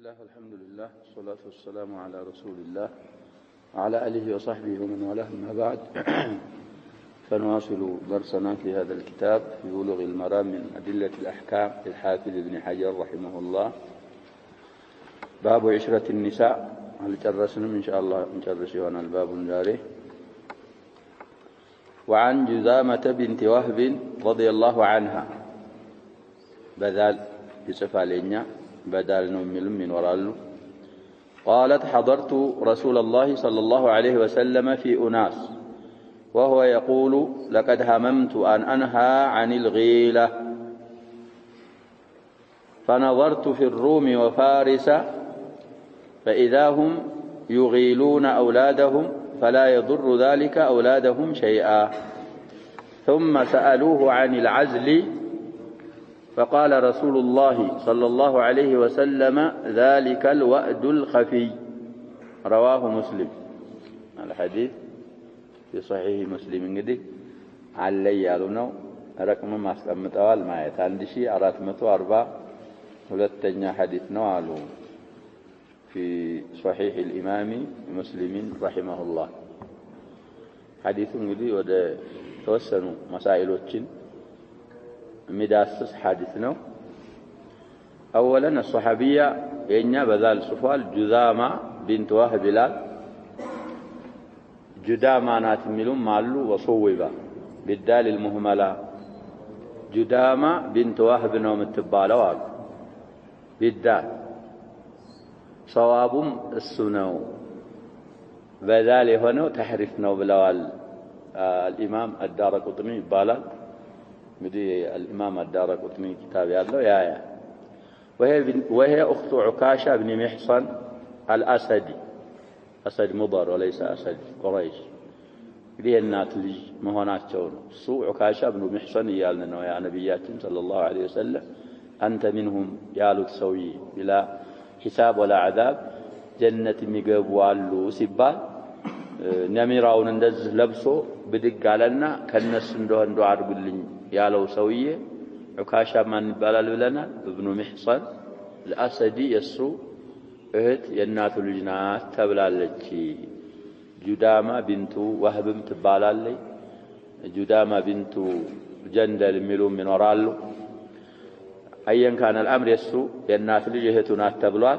الله والحمد لله والصلاة والسلام على رسول الله وعلى آله وصحبه ومن والاه. أما بعد فنواصل درسنا في هذا الكتاب في بلوغ المرام من أدلة الأحكام للحافظ ابن حجر رحمه الله. باب عشرة النساء. هل جرسنا إن شاء الله نجرس هنا الباب جاره. وعن جذامة بنت وهب رضي الله عنها بذال بصفالين بدال نمل من ورالو قالت حضرت رسول الله صلى الله عليه وسلم في أناس وهو يقول لقد هممت أن أنهى عن الغيلة فنظرت في الروم وفارس فإذا هم يغيلون أولادهم فلا يضر ذلك أولادهم شيئا ثم سألوه عن العزل فقال رسول الله صلى الله عليه وسلم ذلك الوأد الخفي. رواه مسلم. الحديث في صحيح مسلم قدي علي يالونو رقم ما اسلمت أول ما يتعندشي أرات متو أربع ولتنيا حديث نوالو في صحيح الإمام مسلم رحمه الله. حديث قدي وده توسنوا مسائلوچين مداسس حادثنا. أولا الصحابية ينيا بذال صفوال جذامة بنت وهب بلال جدامة ناتملون مالو وصوبة بالدال المهملة جدامة بنت وهب نوم التبالة بالدال صواب السنو بذال هنا تحرفنا بلوال الإمام الدارقطني بالا مدي الإمام الدارقطني كتاب يالله يا وهي أخت عكاشة بن محصن الأسدي أسد مضر وليس أسد قريش ليه الناتلج مهونات شون سوء عكاشة بن محصن يالنا يا نبيات صلى الله عليه وسلم أنت منهم يالك سوي بلا حساب ولا عذاب جنة ميقب والو سبال نميراون اندز لبسو بدق علينا كالنس اندو عرقلين يالو سوية عكاشة من بلال لنا ابن محصن الأسدي يسو اهت يناتو الجنات تبلالتي جدامة بنت وهب تبالالي جدامة بنت جندل ملوم من ورالو أيا كان الأمر يسو يناتو الجهتونات تبلال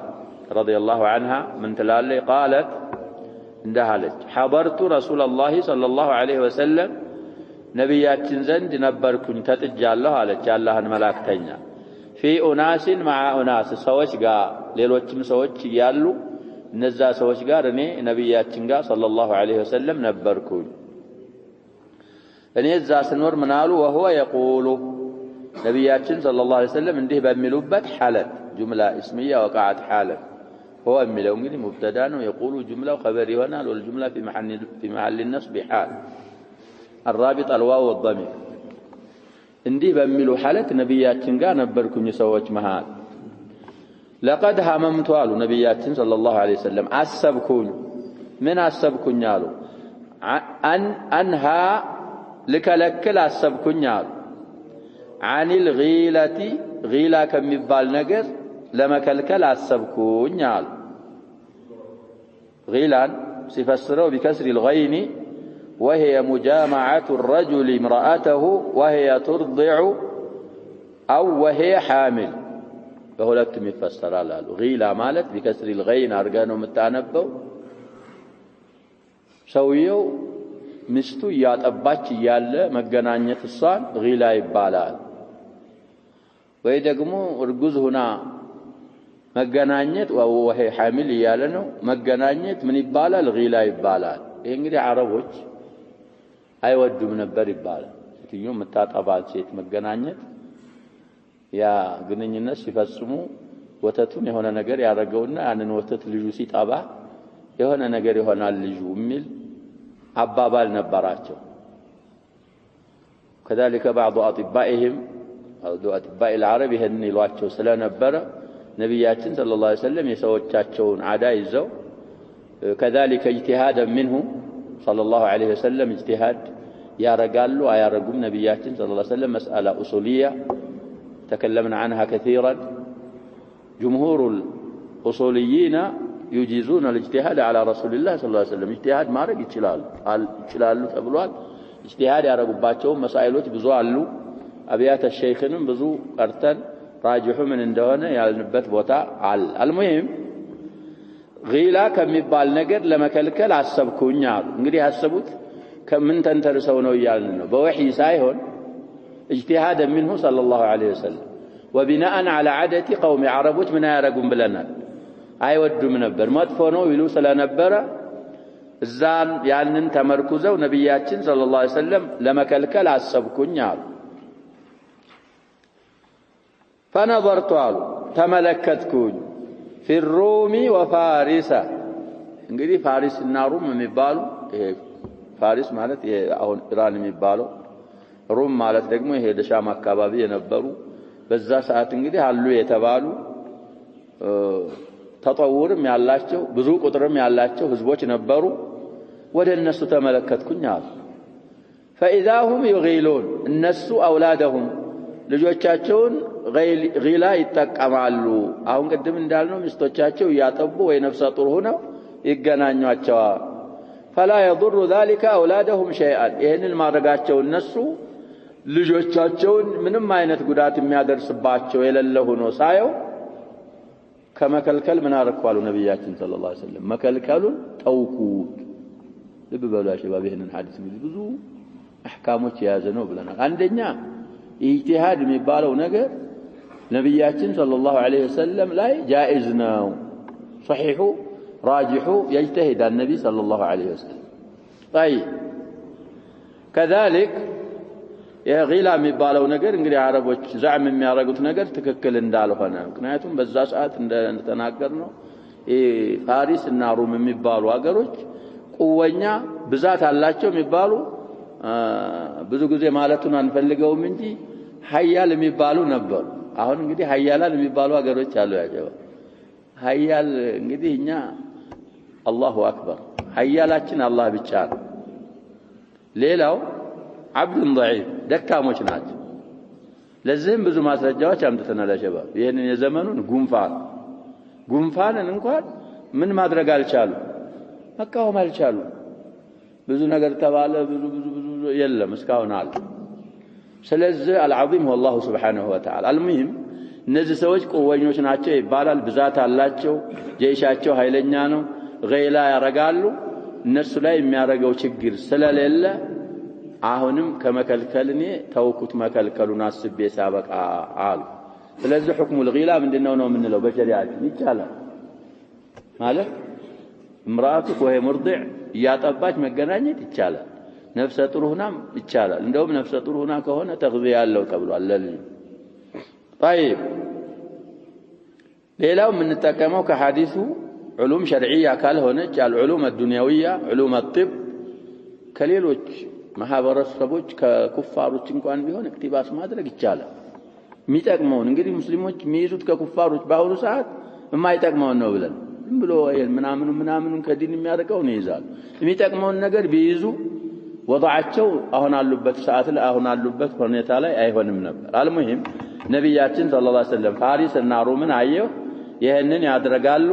رضي الله عنها من تلالي قالت اندهالت حضرت رسول الله صلى الله عليه وسلم نبياتين زند نبركن تتجالله على جالهن ملاكتኛ في أناس مع أناس ሰዎች ጋር ሌሎችም ሰዎች ያሉ እነዛ ሰዎች ጋር እኔ ነብያችን ጋር صلى الله عليه وسلم ነበርኩኝ እኔ እዛ ስኖር ምናሉ وهو يقول ነብያችን صلى الله عليه وسلم እንዲህ በሚሉበት حالت جملة اسمية وقعت حالت هو የሚለው እንግዲህ مبتدا ነው يقول جملة خبر ይሆናል والجملة في محل النصب حال الرابط الواو والضمير اندي بميلو حالة نبياتين قا نبركم يسوج مهال لقد هممت قالوا نبياتين صلى الله عليه وسلم أسبكون من أسبكون يالو أن أنها لكلكل أسبكون يالو عن الغيلة غيلة كم يبال نقر لما كلكل أسبكون يالو غيلان سيفسروا بكسر الغين وهي مجامعة الرجل امرأته وهي ترضع أو وهي حامل فهو لكم يفسر على غيلة مالت بكسر الغين أرقانهم التعنبوا سويو مستو ياتباتش يالا مقنانية الصان غيلة يبالال ويدقمو ارقز هنا مقنانية وهي حامل يالنو مقنانية من يبالال غيلة يبالال ينقري عربوش አይወዱም ነበር ይባላል። ሴትዮ መታጠባል ሴት መገናኘት ያ ግንኙነት ሲፈጽሙ ወተቱን የሆነ ነገር ያረጋውና ያንን ወተት ልጁ ሲጣባ የሆነ ነገር ይሆናል ልጁ የሚል አባባል ነበራቸው። كذلك بعض اطبائهم او اطباء العرب ይሄን ይሏቸው ስለነበረ ነብያችን ሰለላሁ ዐለይሂ ወሰለም የሰዎቻቸውን አዳ ይዘው كذلك اجتهادا منه صلى الله عليه وسلم اجتهاد يا رجال ويا رجل نبياتين صلى الله عليه وسلم مسألة أصولية تكلمنا عنها كثيرا. جمهور أصوليين يجيزون الاجتهاد على رسول الله صلى الله عليه وسلم اجتهاد ما رق يجلال تبلوال اجتهاد ያረጉባቸውም መሳኢሎች ብዙ አሉ አብያተ ሸይኽንም ብዙ ቀርተን ራጅሑ ምን እንደሆነ ያልንበት ቦታ አለ አልሙሂም ጊላ ከሚባል ነገር ለመከልከል አሰብኩኝ አሉ እንግዲህ ያሰቡት ከምን ተንተርሰው ነው ይያልን ነው በወህይ ሳይሆን اجتهاد منه صلى الله عليه وسلم وبناء على عادة قوم عربوች ምን ያረጉም ብለናል አይወዱም ነበር መጥፎ ነው ይሉ ስለነበረ እዛን ያንን ተመርኩዘው ነብያችን ሰለላሁ ዐለይሂ ወሰለም ለመከልከል አሰብኩኝ አሉ فنظرت አሉ ተመለከትኩኝ في الروم وفارس እንግዲህ ፋሪስ እና ሩም የሚባሉ ፋሪስ ማለት አሁን ኢራን የሚባለው ሩም ማለት ደግሞ ይሄ ደሻም አካባቢ የነበሩ በዛ ሰዓት እንግዲህ አሉ የተባሉ ተጠውርም ያላቸው ብዙ ቁጥርም ያላቸው ህዝቦች ነበሩ ወደ እነሱ ተመለከትኩኝ አሉ فاذا هم يغيلون እነሱ አውላደሁም ልጆቻቸውን ጊላ ይጠቀማሉ አሁን ቅድም እንዳልነው ሚስቶቻቸው ያጠቡ ወይ ነፍሰ ጡር ሆነው ይገናኛቸዋል فلا يضر ذلك اولادهم شيئا ይሄንን ማድረጋቸው እነሱ ልጆቻቸውን ምንም አይነት ጉዳት የሚያደርስባቸው የሌለ ሆኖ ሳይው ከመከልከል ምን አረኳሉ ነብያችን ሰለላሁ ዐለይሂ ወሰለም መከልከሉን ተውኩት ልብ በሉ አሽባብ ይሄንን ሐዲስ እንግዲህ ብዙ አህካሞች የያዘ ነው ብለናል አንደኛ ኢጅቲሃድ የሚባለው ነገር ነብያችን ሰለላሁ ዐለይሂ ወሰለም ላይ جائز ነው صحيح راجح يجتهد النبي صلى الله عليه وسلم طيب كذلك يا غيلا የሚባለው ነገር እንግዲህ አረቦች ዛዕም የሚያረጉት ነገር ትክክል እንዳልሆነ ምክንያቱም በዛ ሰዓት እንደተናገርነው ፋሪስ እና ሩም የሚባሉ አገሮች ቁወኛ ብዛት አላቸው የሚባሉ ብዙ ጊዜ ማለቱን አንፈልገውም እንጂ ሀያል የሚባሉ ነበሩ አሁን እንግዲህ ሀያላን የሚባሉ አገሮች አሉ ያጀባ ሀያል እንግዲህ እኛ አላሁ አክበር ሀያላችን አላህ ብቻ ነው ሌላው عبد ضعيف ደካሞች ናቸው ለዚህም ብዙ ማስረጃዎች አምጥተናል ያጀባ ይሄንን የዘመኑን ጉንፋንን እንኳን ምን ማድረግ አልቻሉ መቃወም አልቻሉ ብዙ ነገር ተባለ ብዙ የለም እስካሁን አለ ስለዚህ العظيم هو الله سبحانه وتعالى المهم እነዚህ ሰዎች ቁወኞች ናቸው ይባላል ብዛት አላቸው ጀይሻቸው ኃይለኛ ነው ገይላ ያረጋሉ እነሱ ላይ የሚያረጋው ችግር ስለሌለ አሁንም ከመከልከልኔ ተውኩት መከልከሉን አስቤ ሳበቃ አሉ ስለዚህ ሁክሙ الغيላ ምንድነው ነው የምንለው በሸሪዓችን ይቻላል ማለት امرأة وهي مرضع ያጠባች መገናኘት ይቻላል ነፍሰ ጡር ሆናም ይቻላል እንደውም ነፍሰ ጡር ሆና ከሆነ ተግቢያ ያለው ተብሏል ለልጅ طيب ሌላው የምንጠቀመው ከሐዲሱ علوم شرعيه ካልሆነች العلوم الدنيويه علوم الطب ከሌሎች ማህበረሰቦች ከኩፋሮች እንኳን ቢሆን እክቲባስ ማድረግ ይቻላል የሚጠቅመውን እንግዲህ ሙስሊሞች የሚይዙት ከኩፋሮች ባሁኑ ሰዓት የማይጠቅመውን ነው ብለን ዝም ብሎ ምናምን ከዲን የሚያርቀው ነው ይዛል የሚጠቅመውን ነገር ቢይዙ ወضعቸው አሁን አሉበት ሰዓት ላይ አሁን አሉበት ሁኔታ ላይ አይሆንም ነበር አልሙሂም ነብያችን ሰለላሁ ዐለይሂ ወሰለም ፋሪስ እና ሩምን አየው ይሄንን ያደርጋሉ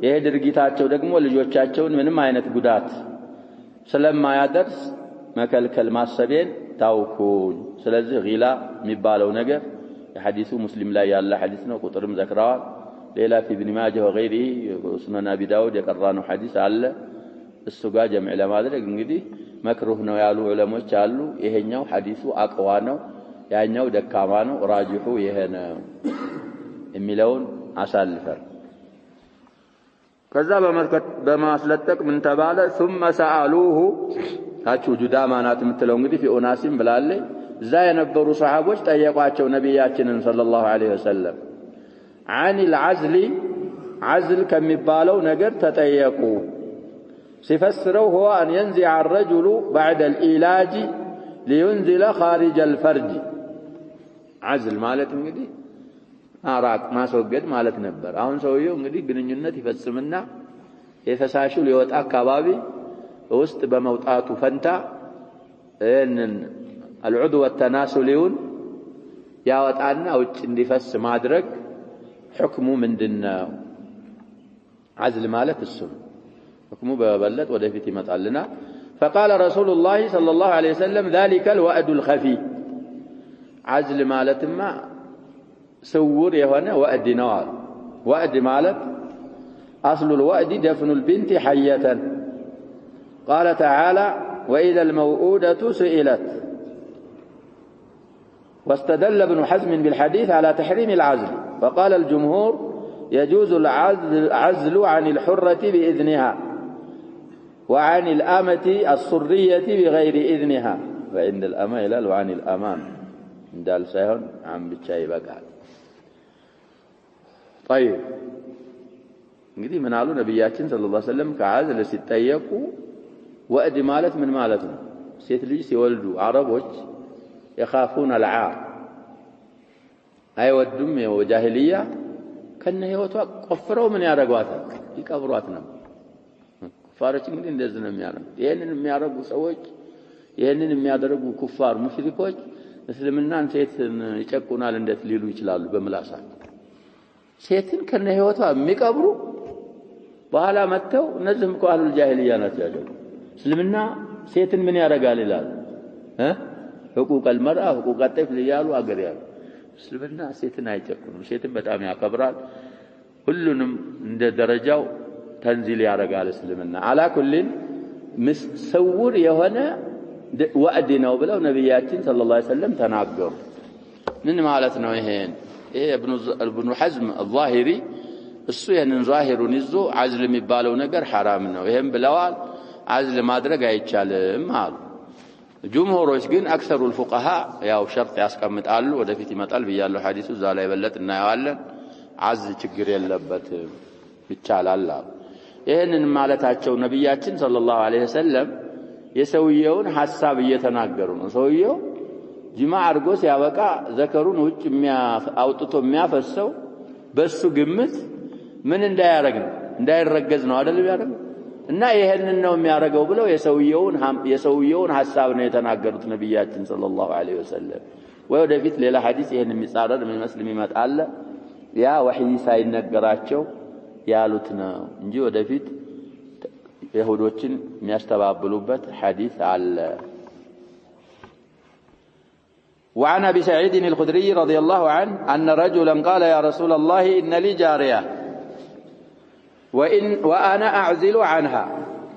ይሄ ድርጊታቸው ደግሞ ልጆቻቸውን ምንም አይነት ጉዳት ስለማያደርስ መከልከል ማሰቤን ታውኩኝ ስለዚህ ጊላ የሚባለው ነገር የሐዲሱ ሙስሊም ላይ ያለ ሐዲስ ነው ቁጥርም ዘክራዋል ሌላ في ابن ماجه وغيره سنن ابي داود የቀራነው ሐዲስ አለ እሱ ጋር ጀምዕ ለማድረግ እንግዲህ መክሩህ ነው ያሉ ዑለሞች አሉ ይሄኛው ሐዲሱ አቅዋ ነው ያኛው ደካማ ነው ራጂሁ ይሄ ነው የሚለውን አሳልፈር ከዛ በማስለጠቅ ምን ተባለ ثم سالوه ታቹ ጁዳማናት የምትለው እንግዲህ في ኡናሲም ብላለ እዛ የነበሩ ሰሃቦች ጠየቋቸው ነብያችንን ሰለላሁ ዐለይሂ ወሰለም عن العزل عزل ከሚባለው ነገር ተጠየቁ ሲፈስረው هو ان ينزع الرجل بعد العلاج لينزل خارج الفرج عزل ማለት እንግዲህ አራቅ ማስወገድ ማለት ነበር አሁን ሰውየው እንግዲህ ግንኙነት ይፈጽምና የፈሳሹ ሊወጣ አካባቢ ውስጥ በመውጣቱ ፈንታ እነን العضو التناسليون ያወጣና ውጭ እንዲፈስ ማድረግ حكمه ምንድነው عزل مالت السن حكمه ببلت ودفت يمطالنا فقال رسول الله صلى الله عليه وسلم ذلك الوأد الخفي عزل مالتما سور يهونه وأد نوال وأد مالت أصل الوأد دفن البنت حية قال تعالى وإذا الموءودة سئلت واستدل ابن حزم بالحديث على تحريم العزل فقال الجمهور يجوز العزل عن الحرة بإذنها وعن الأمة الصرية بغير إذنها وعند الأمة إلال وعن الأمان دال سيهون عم بتشاي بقى طيب እንግዲህ ምን አሉ ነብያችን ሰለላሁ ዐለይሂ ወሰለም ከዓዝል ሲጠየቁ ወእድ ማለት ምን ማለት ነው ሴት ልጅ ሲወልዱ አረቦች يخافون العار አይወዱም የጃሂልያ ከነ ህይወቷ ቆፍረው ምን ያደርጓታል ይቀብሯት ነው ኩፋሮች እንግዲህ እንደዚህ ነው የሚያደርጉ ይሄንን የሚያደርጉ ሰዎች ይሄንን የሚያደርጉ ኩፋር ሙሽሪኮች እስልምናን ሴትን ይጨቁናል እንዴት ሊሉ ይችላሉ በምላሳቸው ሴትን ከነ ህይወቷ የሚቀብሩ በኋላ መተው እነዚህም ቋሉል ጃሂልያ ናቸው ያለው እስልምና ሴትን ምን ያደርጋል ይላል حقوق المرأة حقوق الطفل يالو አገር ያሉ እስልምና ሴትን አይጨቁንም ሴትን በጣም ያከብራል ሁሉንም እንደ ደረጃው ተንዚል ያደርጋል እስልምና على كل مسور የሆነ ወዕድ ነው ብለው ነብያችን ሰለላሁ ዐለይሂ ወሰለም ተናገሩ ምን ማለት ነው ይሄ ابن حزم الظاهري እሱ ይሄንን ዛሂሩን ይዞ عزل የሚባለው ነገር حرام ነው ይሄን ብለዋል عزل ማድረግ አይቻልም አሉ جمهوروች ግን اكثر الفقهاء ያው ሸርጥ ያስቀምጣሉ ወደፊት ይመጣል በያለው ሐዲሱ እዛ ላይ በለጥ እናያለን عزل ችግር የለበትም ይቻላል ይሄንን ማለታቸው ነብያችን ሰለላሁ ዐለይሂ ወሰለም የሰውየውን ሐሳብ እየተናገሩ ነው ሰውየው ጅማ አርጎ ሲያበቃ ዘከሩን ውጭ አውጥቶ የሚያፈሰው በሱ ግምት ምን እንዳይረገዝ ነው አይደል ያደረገ እና ይሄንን ነው የሚያደርገው ብለው የሰውየውን ሐሳብ ነው የተናገሩት ነብያችን ሰለላሁ ዐለይሂ ወሰለም ወደፊት ሌላ ሐዲስ ይሄን የሚጻረር ሙስሊም ይመጣል ያ ወህይ ሳይነገራቸው ያሉት ነው እንጂ ወደፊት ይሁዶችን የሚያስተባብሉበት ሐዲስ አለ وعن أبي سعيد الخدري رضي الله عنه أن رجلا قال يا رسول الله إن لي جارية وأنا أعزل عنها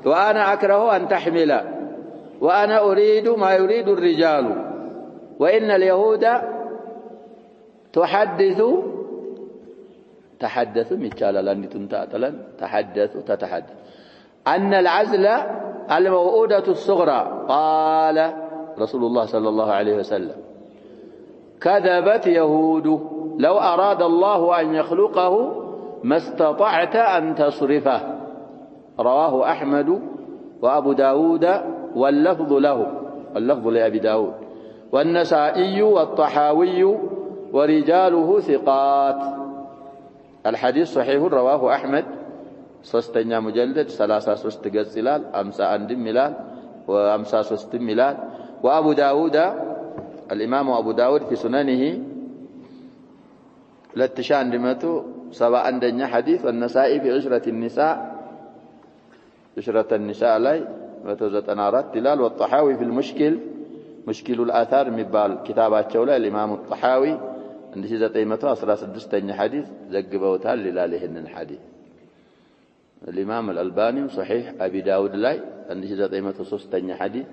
وأنا أكره أن تحمل وأنا أريد ما يريد الرجال وإن اليهود تحدث ميتشالا لأني تنتأتلا تتحدث أن العزل الموؤودة الصغرى قال رسول الله صلى الله عليه وسلم كذبت يهود لو أراد الله أن يخلقه ما استطعت أن تصرفه رواه أحمد وأبو داود واللفظ له اللفظ لأبي داود والنسائي والطحاوي ورجاله ثقات الحديث صحيح رواه أحمد صستنيا مجلد 33 ገጽ ይላል 51 ይላል و53 ይላል وأبو داود الإمام أبو داود في سننه لتشان دمته 71 حديث والنسائي في عشرة النساء لي 194 تلال والطحاوي في مشكل الآثار مبال كتابات شولا الإمام الطحاوي عندي 916 حديث زقبوتال للالهن الحديث الإمام الألباني صحيح أبي داود لي عندي 903 حديث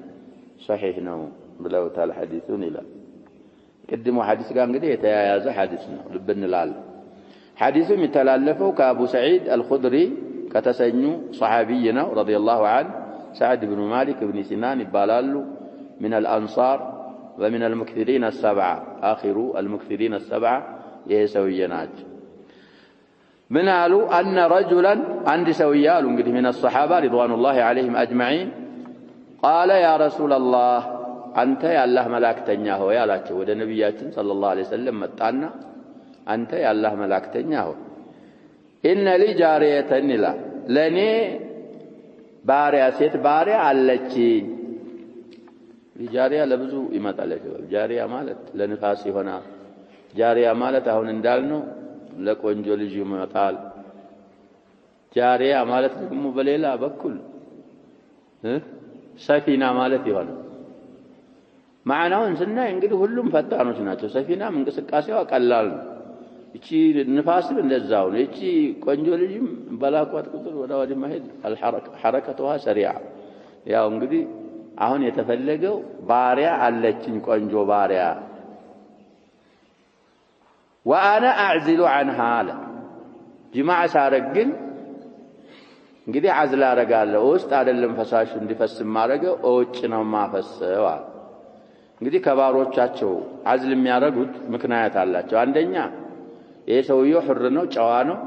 صحيح نو بلوتال حديثون إلى قدموا حديث كان قد يتيايز حديثنا لبن العال حديث متلالفه كأبو سعيد الخدري كتسنو صحابينا رضي الله عنه سعد بن مالك بن سنان بالالو من الأنصار ومن المكثرين السبعة آخر المكثرين السبعة يسويناج من قالوا أن رجلا عند سويال من الصحابة رضوان الله عليهم أجمعين قال يا رسول الله أنت يا الله ملاكتنياه يا لاك ود نبياتنا صلى الله عليه وسلم متانا أنت يا الله ملاكتنياه إن لي جارية لا لني باريا ست باريا علتشي جارية لبزو إمات عليك جارية مالت لنفاسي هنا جارية مالت هون اندالنو لكونجو لجي مطال ጃሪያ ማለት ደግሞ በሌላ በኩል ሰፊና ማለት ይሆናል። ማዕናውን ስናይ እንግዲህ ሁሉም ፈጣኖች ናቸው። ሰፊናም እንቅስቃሴዋ ቀላል ነው። እቺ ንፋስም እንደዛው ነው። እቺ ቆንጆ ልጅም በላኳት ቁጥር ወደ ወዲህ መሄድ ሐረከቷ ሰሪዓ። ያው እንግዲህ አሁን የተፈለገው ባሪያ አለችኝ ቆንጆ ባሪያ ወአና አዕዝሉ عنها አለ። ጅማዕ ሳረግ ግን እንግዲህ አዝላ አረጋለሁ ውስጥ አይደለም ፈሳሹ እንዲፈስ ማረገው ውጭ ነው ማፈሰው አለ። እንግዲህ ከባሮቻቸው አዝል የሚያረጉት ምክንያት አላቸው። አንደኛ ይሄ ሰውየው ሁር ነው ጨዋ ነው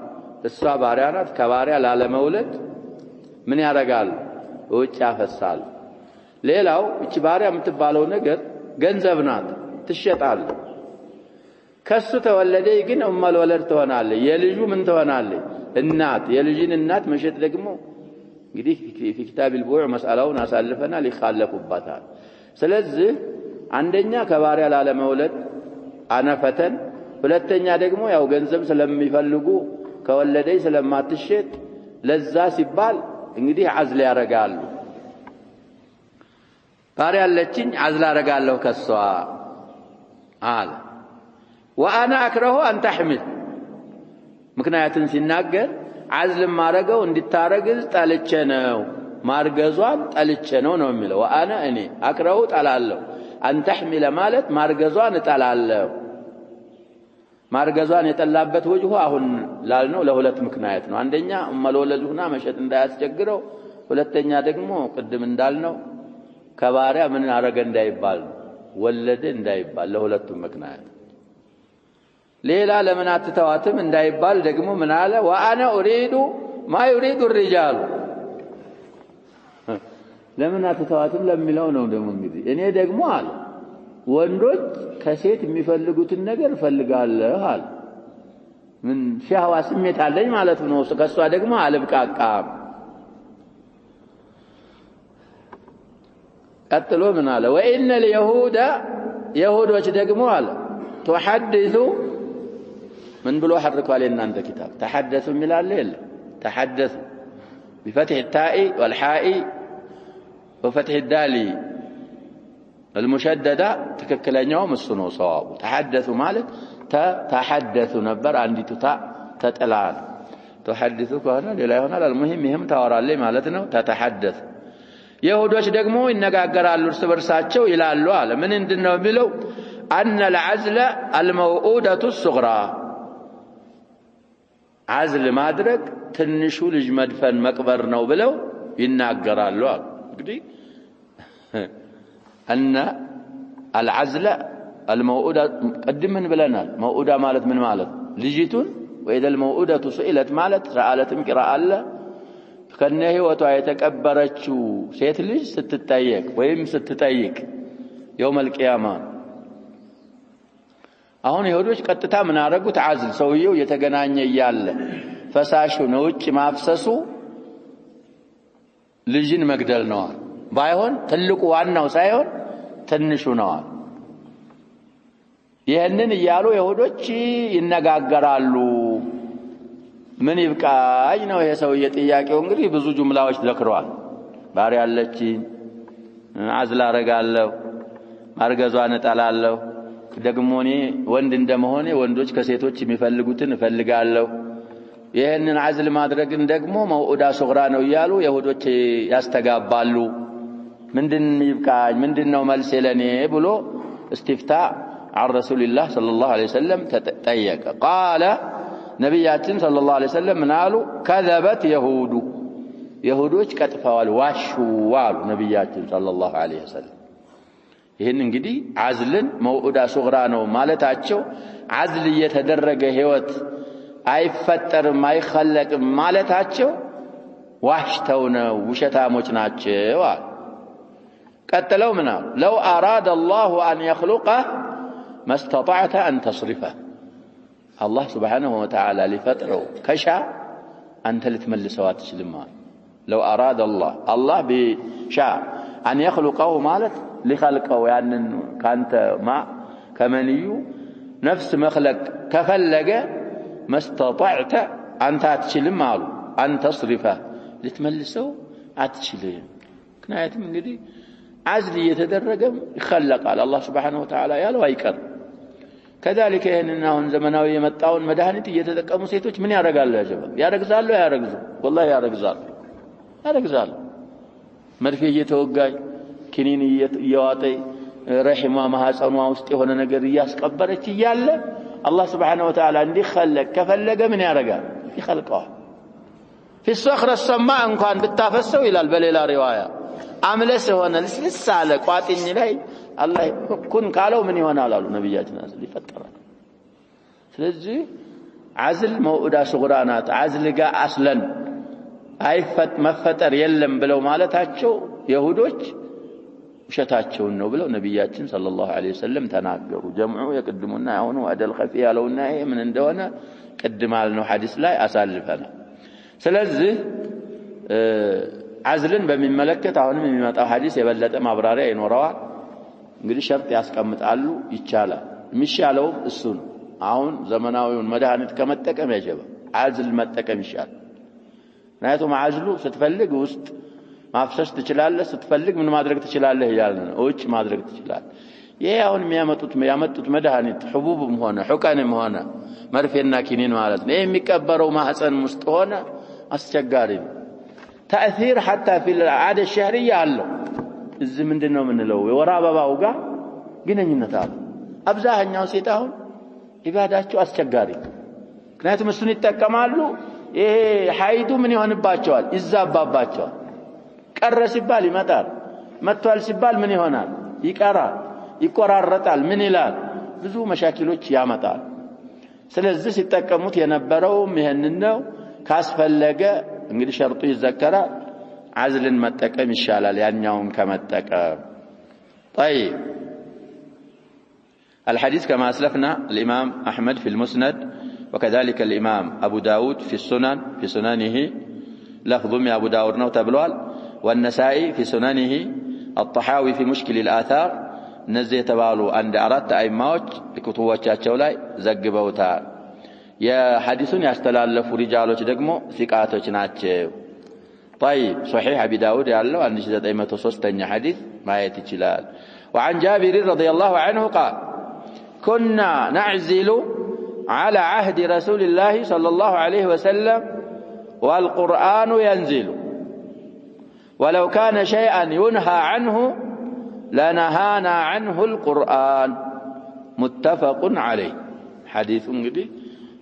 እሷ ባሪያ ናት። ከባሪያ ላለመውለድ ምን ያረጋሉ? ውጭ ያፈሳሉ። ሌላው እቺ ባሪያ የምትባለው ነገር ገንዘብ ናት ትሸጣለች። ከሱ ተወለደ ግን ኡመል ወለድ ትሆናለች። የልጁ ምን ትሆናለች? እናት። የልጅን እናት መሸጥ ደግሞ እንግዲህ في كتاب البيوع መስአላውን አሳልፈናል ይخالفባታል። ስለዚህ አንደኛ ከባሪያ ላለመውለድ አነፈተን፣ ሁለተኛ ደግሞ ያው ገንዘብ ስለሚፈልጉ ከወለደይ ስለማትሸጥ ለዛ ሲባል እንግዲህ አዝል ያረጋሉ። ባሪያ አለችኝ አዝል አረጋለሁ ከሷ አለ። ወአና አክረሁ አን ተሕሚል ምክንያቱም ሲናገር አዝል ማረገው እንድታረግዝ ጠልቼ ነው ማርገዟን ጠልቼ ነው የሚለው። ወአና እኔ አክረሁ ጠላለሁ አን ተሕሚል ማለት ማርገዟን እጠላለሁ። ማርገዟን የጠላበት ወጅሁ አሁን ላልነው ለሁለት ምክንያት ነው። አንደኛ እመለወለዱና መሸጥ እንዳያስቸግረው፣ ሁለተኛ ደግሞ ቅድም እንዳልነው ከባሪያ ምን አረገ እንዳይባል ወለደ እንዳይባል ለሁለቱም ምክንያት። ሌላ ለምን አትተዋትም እንዳይባል ደግሞ ምን አለ? ወአና ኡሪዱ ማ ዩሪዱ الرجال ለምን አትተዋትም ለሚለው ነው። ደግሞ እንግዲህ እኔ ደግሞ አለ ወንዶች ከሴት የሚፈልጉትን ነገር ፈልጋለሁ አለ። ምን ሻህዋ ስሜት አለኝ ማለት ነው። ከሷ ደግሞ አልብቃቃም። ቀጥሎ ምን አለ? ወኢነ اليهود يهودዎች ደግሞ አለ ተሐደሱ من ብሎ حركوا لنا انت كتاب تحدثوا ملال ليل تحدثوا بفتح التاء والحاء وفتح الدال المشدده تككلኛው መስኖ ሰዋቡ ተሐደሱ ማለት ተሐደሱ ነበር። አንዲቱ ታ ተጠላል ተሐደሱ ከሆነ ሌላ ይሆናል። المهم ይሄም ታወራለች ማለት ነው። ተተሐደስ ይሁዶች ደግሞ ይነጋገራሉ እርስ በርሳቸው ይላሉ አለ። ምን እንደነው ቢለው ان العزل الموؤوده الصغرى عزل ማድረግ ትንሹ ልጅ መድፈን መቅበር ነው ብለው ይናገራሉ አለ። እንግዲህ ان العزل الموؤودة قدم من بلنال موؤودة مالت من مالت لجيتون وإذا الموؤودة سئلت مالت سألتم قراءة الله كأنه هوتها يتكبرتشو سيت لج ستتايك ويم ستتايك يوم القيامة. አሁን ይሁዶች ቀጥታ ምን አረጉት? عزل ሰውየው የተገናኘ ይያለ ፈሳሹ ነውጭ ማፍሰሱ ልጅን መግደል ነው። ባይሆን ትልቁ ዋናው ሳይሆን ትንሹ ነው። ይሄንን ይያሉ ይሁዶች ይነጋገራሉ። ምን ይብቃኝ ነው ይሄ ሰውዬ ጥያቄው። እንግዲህ ብዙ ጁምላዎች ዘክሯል። ባሪያ አለችኝ አዝል አረጋለሁ ማርገዟን እጠላለሁ ደግሞ እኔ ወንድ እንደመሆኔ ወንዶች ከሴቶች የሚፈልጉትን እፈልጋለሁ። ይሄንን አዝል ማድረግን ደግሞ መውኡዳ ሱግራ ነው ይያሉ ይሁዶች ያስተጋባሉ። ምንድን ይብቃኝ ምንድነው መልስ ለኔ ብሎ استفتاء عن رسول الله صلى الله عليه وسلم تጠየቀ። قال ነብያችን صلى الله عليه وسلم ምን አሉ? كذبت يهود ይሁዶች ቀጥፈዋል ዋሹ አሉ ነብያችን صلى الله عليه وسلم። ይሄን እንግዲህ አዝልን መውኡዳ ሱግራ ነው ማለታቸው አዝል የተደረገ ህይወት አይፈጠርም አይخلቅም ማለታቸው ዋሽተው ነው ውሸታሞች ናቸው አሉ። ቀጥለው ምን አሉ? لو أراد الله أن يخلقه ما استطعت أن تصرفه الله سبحانه وتعالى لفتره كشا أنت لتملسه واتسلم. لو أراد الله بشاء أن يخلقه مالت لخلقه يعني كانت ما كمنيو نفس مخلق كفلق ما استطعت أنت تسلم ماله أن تصرفه لتملسه أتشلين كنايتم እንግዲህ عزل يتدرجم يخلق على الله سبحانه وتعالى ያለው አይቀር كذلك ይሄንናውን ዘመናዊ የመጣውን መድኃኒት እየተጠቀሙ ሴቶች ምን ያረጋሉ ያረግዛሉ ያረግዙ والله ያረግዛሉ መርፌ እየተወጋይ ክኒን እየዋጠይ ረሂማ ማህፀኗ ውስጥ የሆነ ነገር ያስቀበረች ይያለ الله سبحانه وتعالى እንዲخلق ከፈለገ ምን ያረጋል ይخلقዋል في الصخرة السماء እንኳን ብታፈሰው ይላል በሌላ ሪዋያ አምለስ ሆነ ልስልስ አለ ቋጥኝ ላይ አላህ ኩን ካለው ምን ይሆናል አሉ ነብያችን ይፈጠራል ስለዚህ عزل መውዳ ሱግራናት عزل ጋር አስለን አይፈጥ መፈጠር የለም ብለው ማለታቸው ይሁዶች ውሸታቸውን ነው ብለው ነብያችን ሰለላሁ ዐለይሂ ወሰለም ተናገሩ ጀምዑ የቅድሙና ያሁኑ አደል ኸፊ ያለውና ይሄ ምን እንደሆነ ቅድማል ነው ሐዲስ ላይ አሳልፈና ስለዚህ عزልን በሚመለከት አሁንም የሚመጣው ሐዲስ የበለጠ ማብራሪያ ይኖረዋል እንግዲህ ሸርጥ ያስቀምጣሉ ይቻላል የሚሻለው እሱ ነው አሁን ዘመናዊውን መድኃኒት ከመጠቀም ያጀበ عزል መጠቀም ይሻላል ምክንያቱም عزሉ ስትፈልግ ውስጥ ማፍሰስ ትችላለህ ስትፈልግ ምን ማድረግ ትችላለህ ይላልና እውጭ ማድረግ ትችላለህ ይሄ አሁን የሚያመጡት መድኃኒት حبوبም ሆነ ሑቀንም ሆነ መርፌና ኪኒን ማለት ነው የሚቀበረው ማህፀን ውስጥ ሆነ አስቸጋሪ ነው تأثير حتى في العادة الشهرية አለው እዚህ ምንድነው ምንለው የወር አበባው ጋር ግንኙነት አለ አብዛኛው ሴት አሁን ኢባዳቸው አስቸጋሪ ምክንያቱም እሱን ይጠቀማሉ ይሄ ሐይዱ ምን ይሆንባቸዋል ይዛባባቸዋል ቀረ ሲባል ይመጣል መጥቷል ሲባል ምን ይሆናል ይቀራል ይቆራረጣል ምን ይላል ብዙ መሻኪሎች ያመጣል ስለዚህ ሲጠቀሙት የነበረው ይሄንን ነው ካስፈለገ እንግዲህ ሸርጡ ይዘከራል عزልን መጠቀም ይሻላል ያኛውን ከመጠቀም طيب الحديث كما أسلفنا الإمام أحمد في المسند وكذلك الإمام أبو داود في السنن في سننه لفظ من أبو داود نوتبلوال والنسائي في سننه الطحاوي في مشكل الآثار نزي تبالو عند أردت أئمات بكتوباتቸው ላይ ዘግበውታል የሐዲሱን ያስተላለፉ ሪጃሎች ደግሞ ሲቃቶች ናቸው طيب صحيح ابي داود ያለው 1903ኛ ሐዲስ ማየት ይችላል وعن جابر رضي الله عنه قال كنا نعزل على عهد رسول الله صلى الله عليه وسلم والقرآن ينزل ولو كان شيئا ينهى عنه لنهانا عنه القرآن متفق عليه حديث እንግዲህ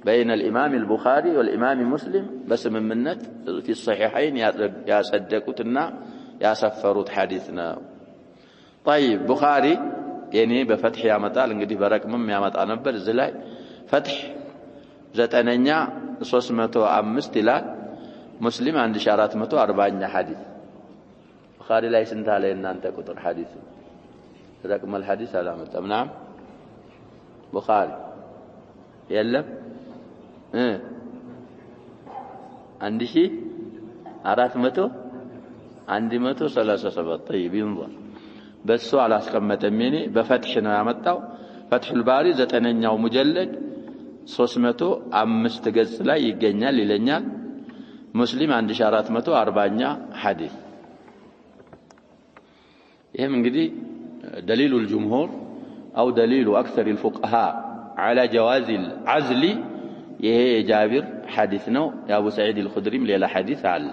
بين الإمام البخاري والإمام مسلم بس من منت في الصحيحين يصدقوتنا يسفروت حديثنا طيب بخاري يعني بفتح يامطال እንግዲህ በረቅምም ያመጣ ነበር እዚህ ላይ فتح 9ኛ 305 ይላል ሙስሊም 1440ኛ ሐዲስ بخاري ላይ ስንት አለ እናንተ ቁጥር ሐዲስ رقم الحديث አላመጣም نعم بخاري የለም 1437 طيب ينظر بس على اسقمتم يعني بفتح ነው ያመጣው فتح الباري 9ኛው ሙጀለድ 305 ገጽ ላይ ይገኛል ይለኛል ሙስሊም 1440ኛ ሐዲስ ይሄም እንግዲህ دليل الجمهور او دليل اكثر الفقهاء على جواز العزل ይሄ ጃቢር ሐዲስ ነው የአቡ ሰዒድ الخدري ሌላ ሐዲስ አለ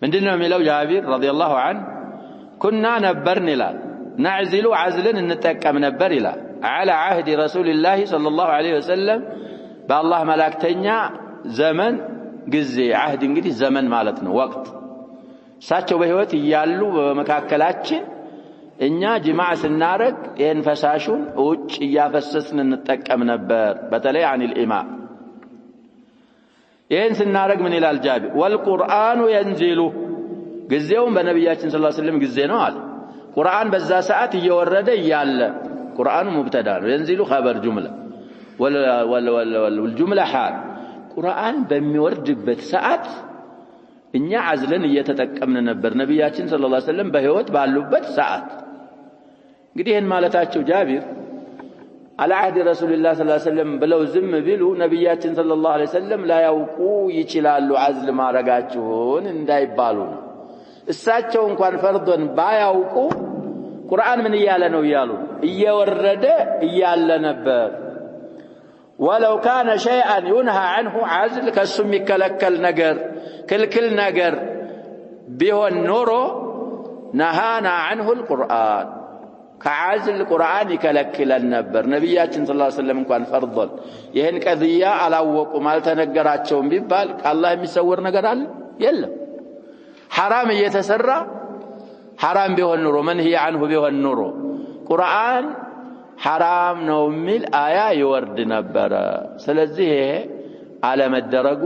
ምንድነው የሚለው ጃቢር رضي الله عنه كنا نبرن ይላል نعزل عزلا እንጠቀም ነበር ይላል على عهد رسول الله صلى الله عليه وسلم بالله መላእክተኛ ዘመን ጊዜ عهد እንግዲህ ዘመን ማለት ነው ወቅት ሳቸው በህይወት ይያሉ በመካከላችን እኛ ጅማዕ ስናረግ ይሄን ፈሳሹን ውጭ ያፈሰስን እንጠቀም ነበር በተለይ عن الإماء ይሄን ስናረግ ምን ይላል ጃቢር والقرآن ينزل ጊዜውን በነብያችን ሰለላሁ ዐለይሂ ወሰለም ጊዜ ነው አለ ቁርአን በዛ ሰዓት እየወረደ ይያለ ቁርአኑ ሙብተዳ ነው ينزل خبر جملة والجملة حال ቁርአን በሚወርድበት ሰዓት እኛ عزልን እየተጠቀምን ነበር ነብያችን ሰለላሁ ዐለይሂ ወሰለም በህይወት ባሉበት ሰዓት እንግዲህ ይሄን ማለታቸው ጃቢር على عهد رسول الله صلى الله عليه وسلم بلو زم بيلو نبيات صلى الله عليه وسلم لا يوقو يچلالو عزل ما رغاچون እንዳይባሉ ነው እሳቸው እንኳን ፈርዶን ባያውቁ ቁርአን ምን ይያለ ነው ይያሉ እየወረደ ይያለ ነበር ولو كان شيئا ينهى عنه عزل كسم يكلكل ነገር ክልክል ነገር ቢሆን ኖሮ نهانا عنه القرآن كعزل القرآن يكلكلن ነበር ነብያችን ሰለላሁ ዐለይሂ ወሰለም እንኳን ፈርዶን ይሄን ቀድያ አላወቁም አልተነገራቸውም ቢባል ከአላህ የሚሰወር ነገር አለ የለም حرام እየተሰራ حرام ቢሆን ኑሮ መንሂ عنه ቢሆን ኑሮ ቁርአን حرام ነው ሚል አያ ይወርድ ነበር ስለዚህ ይሄ አለመደረጉ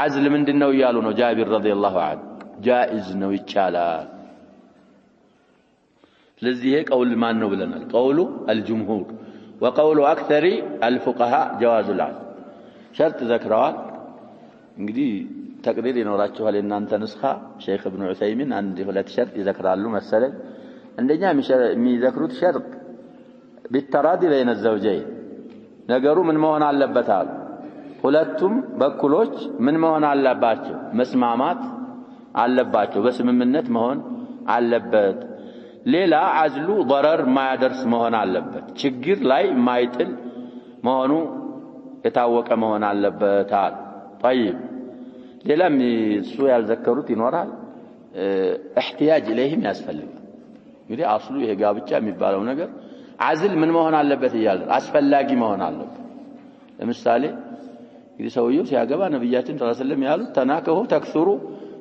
عزل ምንድነው ይያሉ ነው ጃቢር ረዲየላሁ ዐንሁ جائز ነው ይቻላል ስለዚህ ይሄ ቀውል ማን ነው ብለናል ቀውሉ الجمهور وقول اكثر الفقهاء جواز العزل شرط ذكرዋል እንግዲህ تقرير ይኖራቸዋል እናንተ ንስኻ ሼክ ኢብኑ ዑሰይሚን አንድ ሁለት ሸርጥ ይዘክራሉ መሰለኝ አንደኛ የሚዘክሩት ሸርጥ بالتراضي بين الزوجين ነገሩ ምን መሆን አለበት አሉ ሁለቱም በኩሎች ምን መሆን አለባቸው መስማማት አለባቸው በስምምነት መሆን አለበት ሌላ አዝሉ ضرر ማያደርስ መሆን አለበት ችግር ላይ ማይጥል መሆኑ የታወቀ መሆን አለበት አሉ طيب ሌላም እሱ ያልዘከሩት ይኖራል احتياج اليهم ያስፈልጋል እንግዲህ አስሉ ይሄ ጋብቻ የሚባለው ነገር عزل ምን መሆን አለበት ይላል አስፈላጊ መሆን አለበት ለምሳሌ እንግዲህ ሰውየው ሲያገባ ነብያችን ሰለላሁ ዐለይሂ ወሰለም ያሉት ተናከሁ ተክሱሩ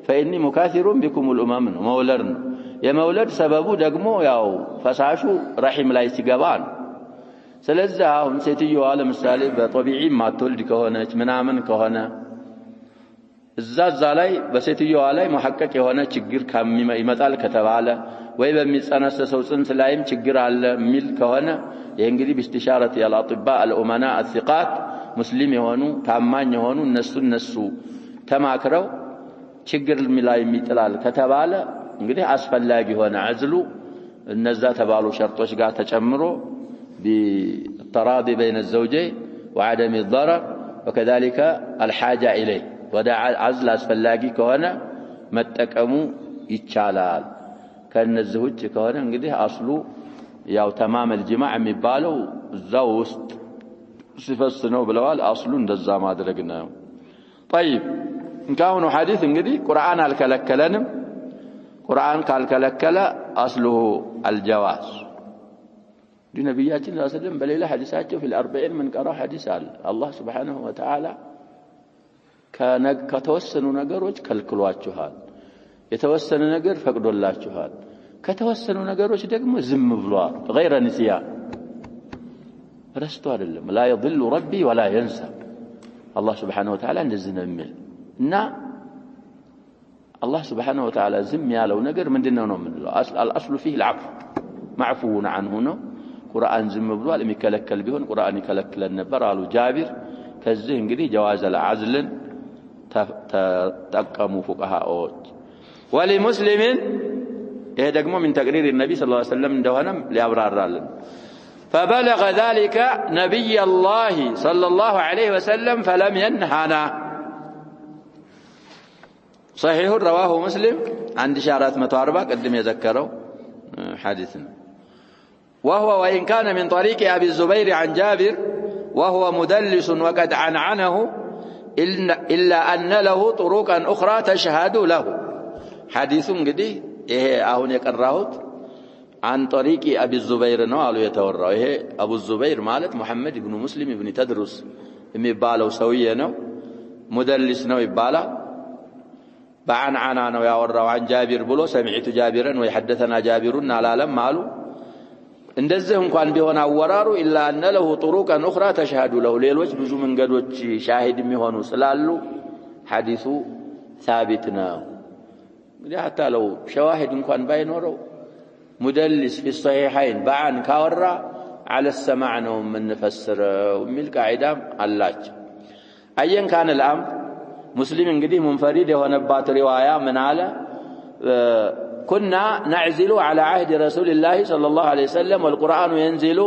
فاني مكاثر بكم الامم ነው መውለድ ነው የመውለድ ሰበቡ ደግሞ ያው ፈሳሹ ረሂም ላይ ሲገባ ነው ስለዚህ አሁን ሴትየዋ ለምሳሌ በጦቢዒ ማትወልድ ከሆነች ምናምን ከሆነ እዛዛ ላይ በሴትየዋ ላይ መሐቀቅ የሆነ ችግር ይመጣል ከተባለ ወይ በሚጸነሰሰው ጽንስ ላይም ችግር አለ ሚል ከሆነ ይሄ እንግዲህ باستشاره الاطباء الامناء الثقات ሙስሊም የሆኑ ታማኝ የሆኑ እነሱ ተማክረው ችግር ላይ የሚጥላል ከተባለ እንግዲህ አስፈላጊ ሆነ عزሉ እነዛ ተባሉ ሸርጦች ጋር ተጨምሮ بالتراضي بين الزوجين وعدم الضرر وكذلك الحاجه اليه ወደ عزل አስፈላጊ ከሆነ መጠቀሙ ይቻላል ከነዚህ ውጭ ከሆነ እንግዲህ አስሉ ያው تمام الجماع የሚባለው እዛው ውስጥ ሲፈስ ነው ብለዋል አስሉ እንደዛ ማድረግ ነው طيب እንካሁኑ ሐዲስ እንግዲህ ቁርአን አልከለከለንም ቁርአን ካልከለከለ አስሉሁ الجواز دي ነብያችን ሰለላሁ ዐለይሂ ወሰለም በሌላ ሐዲሳቸው في الأربعين من قرأ حديث الله سبحانه وتعالى ከተወሰኑ ነገሮች ከልክሏችኋል የተወሰነ ነገር ፈቅዶላችኋል ከተወሰኑ ነገሮች ደግሞ ዝም ብሏል غير نسيان ረስቶ አይደለም لا يضل ربي ولا ينسى الله سبحانه وتعالى እንደዚህ ነው የሚል እና الله سبحانه وتعالى ዝም ያለው ነገር ምንድነው ነው የምንለው الاصل فيه العفو معفو عنه ነው ቁርአን ዝም ብሏል የሚከለከል ቢሆን ቁርአን ይከለክለን ነበር አሉ ጃቢር ከዚህ እንግዲህ جواز العزل تقموا فقهاء ولمسلم ይሄ ደግሞ من تقرير النبي صلى الله عليه وسلم እንደሆነም ሊያብራራልን فبلغ ذلك نبي الله صلى الله عليه وسلم فلم ينهنا صحيح رواه مسلم عند 1440 قدم يذكروا حديثنا وهو وإن كان من طريق أبي الزبير عن جابر وهو مدلس وقد عنعنه إلا أن له طرقا أخرى تشهد له حديث قدي إيه أهون يقرأوت عن طريق أبي الزبير نوالو يتورى إيه أبو الزبير مالت محمد بن مسلم بن تدرس يبالو سوية نو مدلس نو يبالا بعن عنا نو يورى عن جابر بلو سمعت جابرا ويحدثنا جابرنا على لم مالو እንደዚህ እንኳን ቢሆን አወራሩ إلا أن له طرقا أخرى تشهد له ሌሎች ብዙ መንገዶች ሻሂድ የሚሆኑ ስላሉ ሐዲሱ ثابت ነው እንግዲህ حتى لو شواهد እንኳን ባይኖረው مدلس في الصحيحين بعن ካወራ على السماع ነው የምንፈስረው የሚል قاعده አላቸው አየን كان الامر مسلم እንግዲህ منفرد የሆነባት ሪዋያ ምን አለ كنا نعزل على عهد رسول الله صلى الله عليه وسلم والقرآن ينزل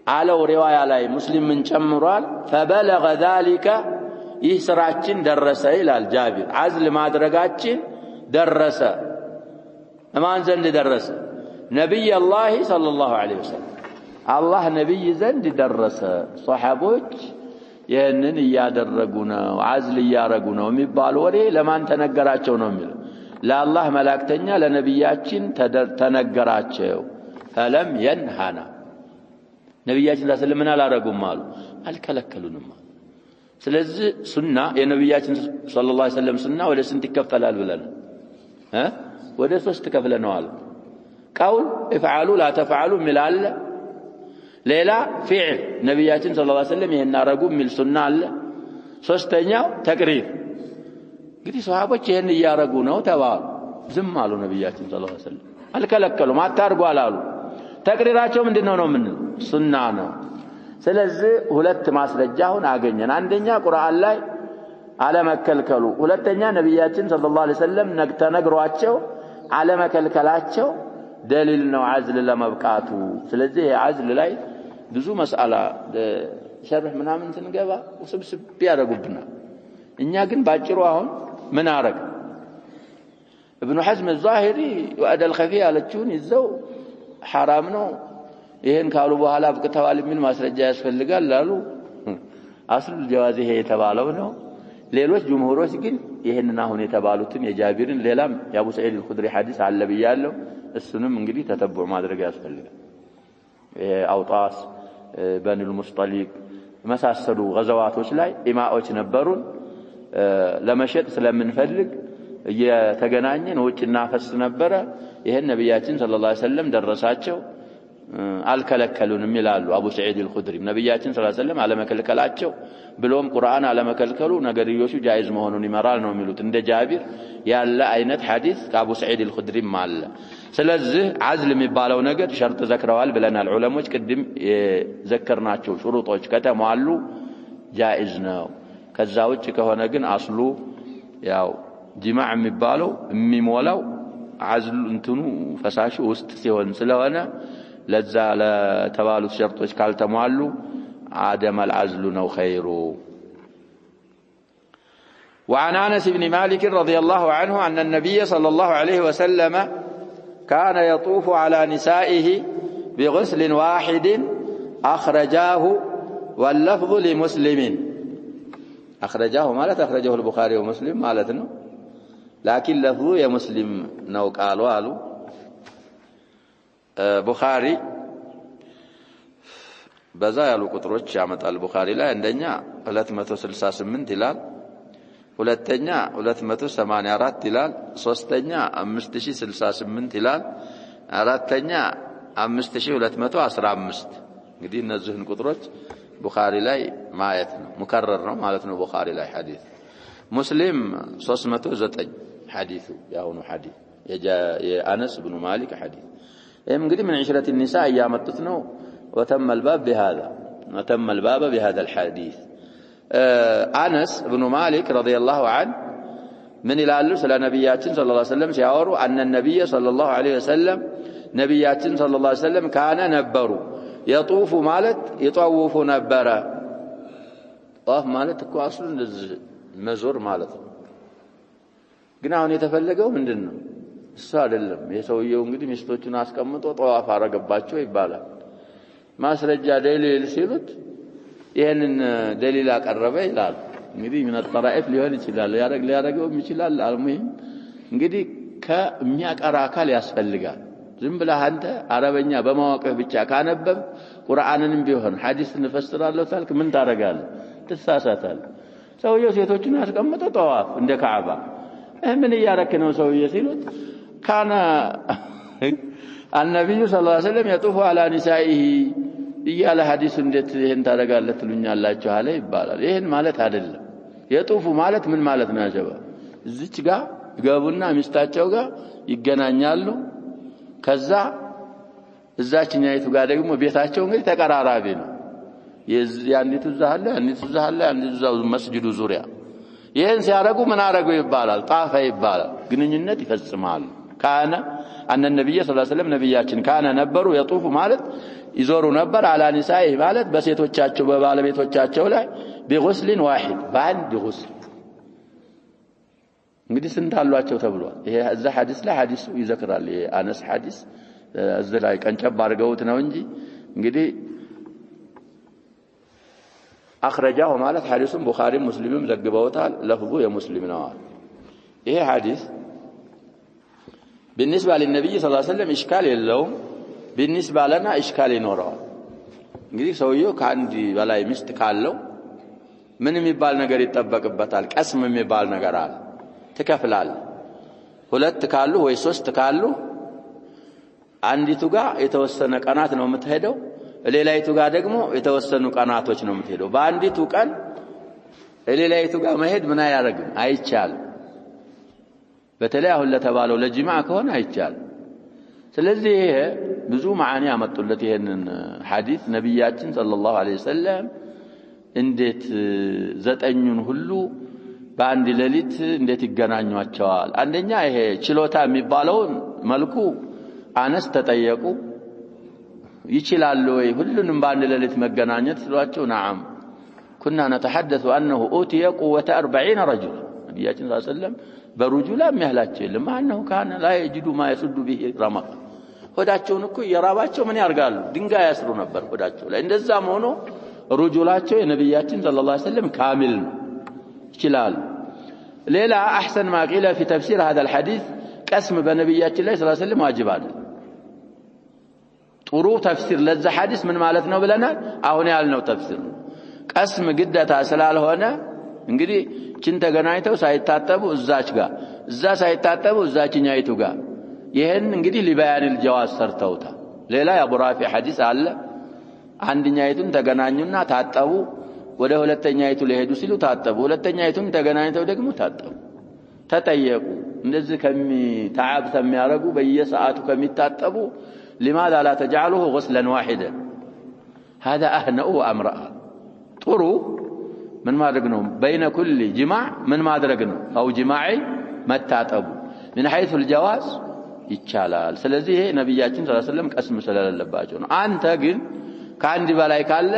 አለው ሪዋያ ላይ ሙስሊምን ጨምሯል فبلغ ذلك ይህ ስራችን ደረሰ ይላል ጃቢር አዝል ማድረጋችን ደረሰ ማን ዘንድ ደረሰ ነብይ አላህ ሰለላሁ ዐለይሂ ወሰለም አላህ ነብይ ዘንድ ደረሰ ሷሐቦች ይህንን እያደረጉ ነው አዝል እያረጉ ነው የሚባል ወሬ ለማን ተነገራቸው ነው የሚለው ለአላህ መላእክተኛ ለነብያችን ተነገራቸው ፈለም ينهና ነብያችን ሰለላሁ ምን አላረጉም አሉ አልከለከሉንም ስለዚህ ሱና የነብያችን ሰለላሁ ዐለይሂ ወሰለም ሱና ወደ ስንት ይከፈላል ብለን ወደ 3 ከፍለናል ቀውል ifعلوا لا تفعلوا ሚላል ሌላ ፊዕል ነብያችን ሰለላሁ ዐለይሂ ወሰለም ይሄን አረጉ ሚል ሱና አለ ሶስተኛው ተቅሪር እንግዲህ ሷሃቦች ይሄን እያረጉ ነው ተባሉ ዝም አሉ ነብያችን ሰለላሁ ዐለይሂ ወሰለም አልከለከሉም አታርጉ አላሉ ተቅሪራቸው ምንድነው ነው ምን ሱና ነው ስለዚህ ሁለት ማስረጃውን አገኘን አንደኛ ቁርአን ላይ አለመከልከሉ ሁለተኛ ነብያችን ሰለላሁ ዐለይሂ ወሰለም ተነግሯቸው አለመከልከላቸው ደሊል ነው አዝል ለመብቃቱ ስለዚህ አዝል ላይ ብዙ መስአላ ሸርህ ምናምን ስንገባ ውስብስብ ያደርጉብናል እኛ ግን ባጭሩ አሁን ምን አረግ ابن حزم الظاهري وأدى الخفي አለችውን ይዘው حرام ነው ይሄን ካሉ በኋላ በቅተዋል ምን ማስረጃ ያስፈልጋል ላሉ አስሉ ጀዋዝ ይሄ የተባለው ነው ሌሎች ጅምሁሮች ግን ይሄንን አሁን የተባሉትን የጃቢርን ሌላም የአቡ ሰዒድ الخدري ሐዲስ አለ ብያለሁ እሱንም እንግዲህ ተተብዑ ማድረግ ያስፈልጋል አውጣስ በኑ المصطلق መሳሰሉ ገዘዋቶች ላይ ኢማዎች ነበሩን ለመሸጥ ስለምንፈልግ የተገናኘን ወጭና ፈስ ነበረ ይሄን ነብያችን ሰለላሁ ዐለይሂ ወሰለም ደረሳቸው አልከለከሉንም ይላሉ አቡ ሰዒድ الخدري ነብያችን ሰለላሁ ዐለይሂ ወሰለም አለመከልከላቸው ብሎም ቁርአን አለመከልከሉ ነገርዮሹ ጃይዝ መሆኑን ይመራል ነው የሚሉት እንደ ጃቢር ያለ አይነት ሐዲስ ከአቡ ሰዒድ الخدري ማለ ስለዚህ አዝል የሚባለው ነገር ሸርጥ ዘክረዋል ብለናል ዑለሞች ቅድም የዘከርናቸው ሹሩጦች ከተሟሉ ጃይዝ ነው ከዛ ውጭ ከሆነ ግን አስሉ ያው ጅማዕ የሚባለው የሚሞላው አዝል እንትኑ ፈሳሹ ውስጥ ሲሆን ስለሆነ ለዛ ለተባሉት ሸርጦች ካልተሟሉ عدم العزل ነው خير وعن انس بن مالك رضي الله عنه ان النبي صلى الله عليه وسلم كان يطوف على نسائه بغسل واحد اخرجاه واللفظ لمسلم اخرجاه ማለት اخرجه البخاري ومسلم ማለት ነው لكن لفظ يا مسلم ነው ቃሉ አሉ ቡኻሪ በዛ ያሉ ቁጥሮች ያመጣል ቡኻሪ ላይ አንደኛ 268 ይላል ሁለተኛ 284 ይላል ሶስተኛ 5068 ይላል አራተኛ 5215 እንግዲህ እነዚህን ቁጥሮች ቡኻሪ ላይ ማየት ነው ሙከረር ነው ማለት ነው ቡኻሪ ላይ ሐዲስ ሙስሊም 309 ሐዲሱ ያሁኑ ሐዲስ የአነስ ኢብኑ ማሊክ ሐዲስ እንግዲህ من عشرة النساء ያመጡት ነው وتم الباب بهذا الحديث أنس بن مالك رضي الله عنه من يلالو سلا نبياتين صلى الله عليه وسلم سيعوروا أن النبي صلى الله عليه وسلم نبياتين صلى الله عليه وسلم كان نبروا يطوف مالت يطوف نبرا طواف مالت እኮ አስሉ መዞር ማለት ነው ግን አሁን የተፈለገው ምንድነው እሱ አይደለም የሰውየው እንግዲህ ሚስቶቹን አስቀምጦ ጠዋፍ አረገባቸው ይባላል ማስረጃ ደሊል ሲሉት ይሄንን ደሊል አቀረበ ይላል እንግዲህ ምን الطرائف ሊሆን ይችላል ሊያደርገው ይችላል አልሙሂም እንግዲህ ከሚያቀራ አካል ያስፈልጋል ዝም ብለህ አንተ አረበኛ በማወቅህ ብቻ ካነበብ ቁርአንንም ቢሆን ሐዲስን ፈስራለሁ ታልክ ምን ታረጋለህ ትሳሳታለህ ሰውየው ሴቶችን አስቀምጦ ጠዋፍ እንደ ካዕባ ምን ያረክ ነው ሰውየው ሲሉት ካና النبي صلى الله عليه وسلم يطوف على نسائه እያለ ሐዲስ እንዴት ይሄን ታረጋለህ ትሉኛላችሁ አለ ይባላል ይሄን ማለት አይደለም የጡፉ ማለት ምን ማለት ነው ያጀባ እዚች ጋር ይገቡና ሚስታቸው ጋር ይገናኛሉ ከዛ እዛችኛይቱ ጋር ደግሞ ቤታቸው እንግዲህ ተቀራራቢ ነው ያንዲቱ ዛለ አንዲቱ ዛለ አንዲቱ መስጂዱ ዙሪያ ይሄን ሲያረጉ ምን አረጉ ይባላል ጣፈ ይባላል ግንኙነት ይፈጽማሉ ካነ አነ ነብዩ ሰለላሁ ዐለይሂ ወሰለም ነብያችን ካነ ነበሩ የጡፉ ማለት ይዞሩ ነበር አላ ኒሳኢ ማለት በሴቶቻቸው በባለቤቶቻቸው ላይ ቢጉስሊን ዋሂድ በአንድ ጉስል እንግዲህ ስንት አሏቸው ተብሏል። ይሄ እዛ ሐዲስ ላይ ሐዲሱ ይዘክራል። ይሄ አነስ ሐዲስ እዛ ላይ ቀንጨብ አድርገውት ነው እንጂ እንግዲህ አخرجه ማለት ሐዲሱን ቡኻሪ ሙስሊምም ዘግበውታል። ለፍዙ የሙስሊም ነው። ይሄ ሐዲስ بالنسبه للنبي صلى الله عليه وسلم اشكال የለውም። بالنسبه لنا اشكال ይኖረዋል። እንግዲህ ሰውየው ከአንድ በላይ ሚስት ካለው ምን የሚባል ነገር ይጠበቅበታል? ቀስም የሚባል ነገር አለ። ትከፍላል። ሁለት ካሉ ወይ ሶስት ካሉ አንዲቱ ጋር የተወሰነ ቀናት ነው የምትሄደው፣ ሌላይቱ ጋር ደግሞ የተወሰኑ ቀናቶች ነው የምትሄደው። በአንዲቱ ቀን ሌላይቱ ጋር መሄድ ምን አያረግም? አይቻልም። በተለይ አሁን ለተባለው ለጂማዕ ከሆነ አይቻልም። ስለዚህ ይሄ ብዙ ማዓኒ ያመጡለት ይሄንን ሐዲስ ነብያችን ሰለላሁ ዐለይሂ ወሰለም እንዴት ዘጠኙን ሁሉ በአንድ ሌሊት እንዴት ይገናኟቸዋል? አንደኛ ይሄ ችሎታ የሚባለውን መልኩ አነስ ተጠየቁ ይችላል ወይ ሁሉንም በአንድ ሌሊት መገናኘት ሲሏቸው ነዓም كنا نتحدث انه اوتي قوه 40 رجل ነብያችን ሰለላሁ ዐለይሂ ወሰለም በሩጁላ የሚያህላቸው የለም ማነው ካነ لا يجد ما يسد به رمق ሆዳቸውን እኮ የራባቸው ምን ያርጋሉ? ድንጋይ ያስሩ ነበር ሆዳቸው ላይ። እንደዛም ሆኖ ሩጁላቸው የነብያችን ሰለላሁ ዐለይሂ ወሰለም ካሚል ነው ይችላል። ሌላ احسن ما قيل في تفسير هذا الحديث قسم በነብያችን ላይ ሰለላሁ ዐለይሂ ወሰለም ዋጅብ አይደል። ጥሩ ተፍሲር ለዛ ሐዲስ ምን ማለት ነው ብለናል? አሁን ያልነው ተፍሲር ቀስም ግዴታ ስላልሆነ እንግዲህ ችን ተገናኝተው ሳይታጠቡ እዛች ጋር እዛ ሳይታጠቡ እዛችኛይቱ ጋር ይሄን እንግዲህ ሊባያኒል ጀዋዝ ሰርተውታል። ሌላ የቡራፊ ሐዲስ አለ። አንደኛይቱን ተገናኙና ታጠቡ፣ ወደ ሁለተኛይቱ ለሄዱ ሲሉ ታጠቡ፣ ሁለተኛይቱን ተገናኝተው ደግሞ ታጠቡ። ተጠየቁ እንደዚህ ከሚታዓብ የሚያረጉ በየሰዓቱ ከሚታጠቡ لماذا لا تجعله غسلا واحدا هذا أهنأ وأمرأ ጥሩ ምን ማድረግ ነው? بين كل جماع ምን ማድረግ ነው? أو جماعي መታጠቡ من حيث الجواز ይቻላል። ስለዚህ ይሄ ነብያችን ሰለላሁ ዐለይሂ ወሰለም ቀስም ስለሌለባቸው ነው። አንተ ግን ከአንድ በላይ ካለ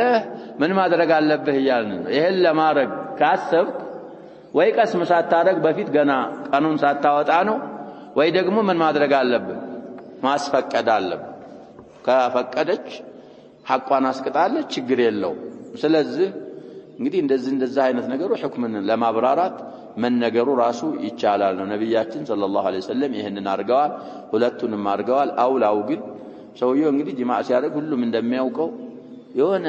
ምን ማድረግ አለብህ ይያልን ነው። ይሄን ለማድረግ ካሰብክ ወይ ቀስም ሳታረግ በፊት ገና ቀኑን ሳታወጣ ነው፣ ወይ ደግሞ ምን ማድረግ አለብህ? ማስፈቀድ አለብህ። ከፈቀደች ሐቋን አስቀጣለች ችግር የለው። ስለዚህ እንግዲህ እንደዚህ አይነት ነገሩ ህክምን ለማብራራት መነገሩ ራሱ ይቻላል ነው። ነብያችን ሰለላሁ ዐለይሂ ወሰለም ይሄንን አርገዋል፣ ሁለቱንም አርገዋል። አውላው ግን ሰውየው እንግዲህ ጂማዕ ሲያደርግ ሁሉም እንደሚያውቀው የሆነ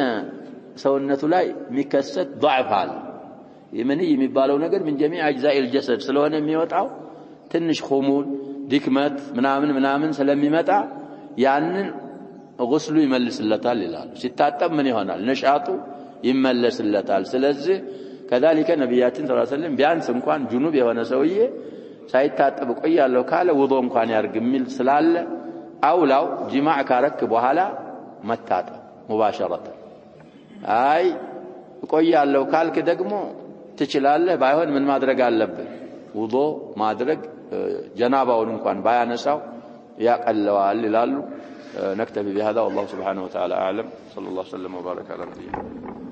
ሰውነቱ ላይ የሚከሰት ضعف አለ። የመንይ የሚባለው ነገር ምን ጀሚዕ አጅዛኢል ጀሰድ ስለሆነ የሚወጣው ትንሽ ኹሙል ድክመት ምናምን ስለሚመጣ ያንን ጉስሉ ይመልስለታል ይላል። ሲታጠብ ምን ይሆናል? ነሻጡ ይመለስለታል። ስለዚህ كذلك ነብያችን ሰለላሁ ዐለይሂ ወሰለም ቢያንስ እንኳን ጁኑብ የሆነ ሰውዬ ሳይታጠብ ቆያለሁ ካለ ውዱእ እንኳን ያርግ የሚል ስላለ አውላው ጂማዕ ካረክ በኋላ መታጠብ ሙባሸረተ። አይ ቆያለሁ ካልክ ደግሞ ትችላለህ። ባይሆን ምን ማድረግ አለብህ? ውዱእ ማድረግ جنابውን እንኳን ባያነሳው ያቀለዋል ይላሉ። نكتفي بهذا والله سبحانه وتعالى أعلم. صلى الله وسلم وبارك على نبينا.